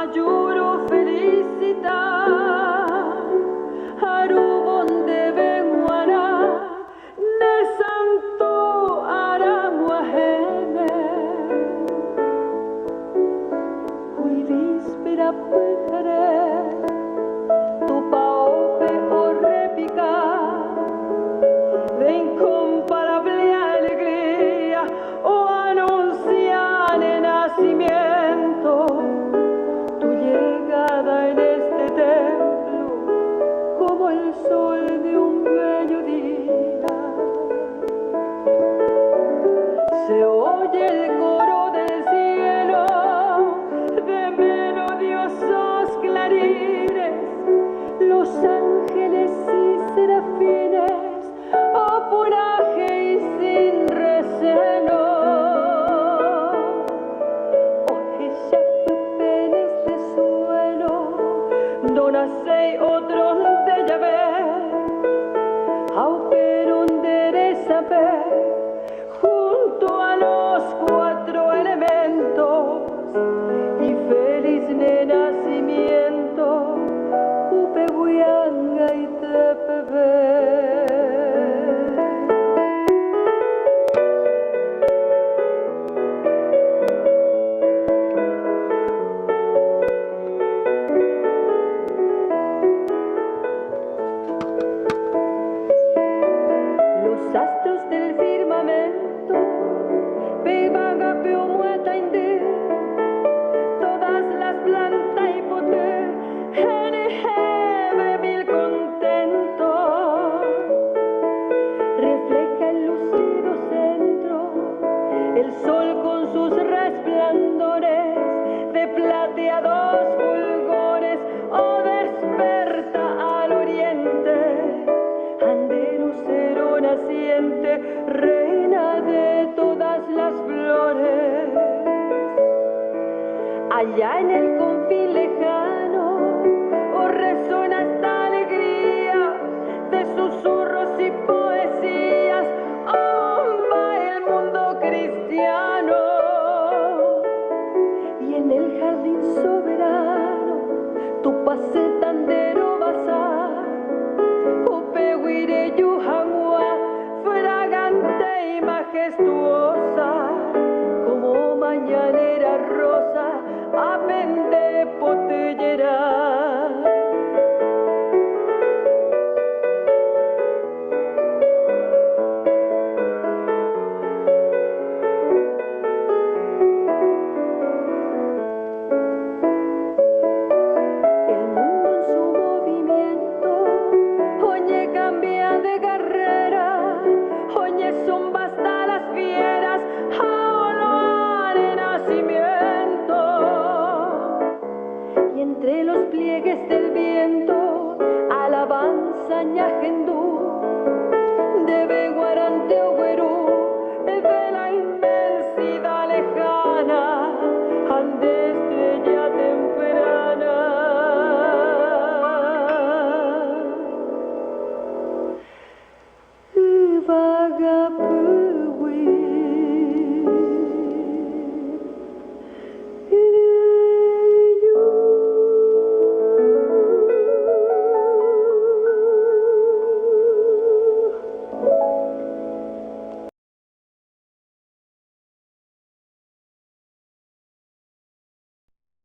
Ayuro felicita Arubonde Benguara de Santo Aramuajene Huidispera Pujere tu paope o repica de incomparable alegría o anuncian el nacimiento tu llegada en este templo como el sol de un bello día. Se oye el coro del cielo de melodiosos clarines, los ángeles y serafines, opuraje y sin recelo. Ojella pepenes de suelo, donacei otros de Yahvé, auperon derezapé, junto a los cuatro elementos, y feliz de nacimiento, Upehuianga y Tepebe. Los astros del firmamento, Pevaga, Peomuata, Inde, todas las plantas y poté, Genejebre, mil contentos, refleja el lucido centro, el sol con sus resplandores, de plateados fulgores, o desperta al oriente, ande lucero naciente, reina de todas las flores. Allá en el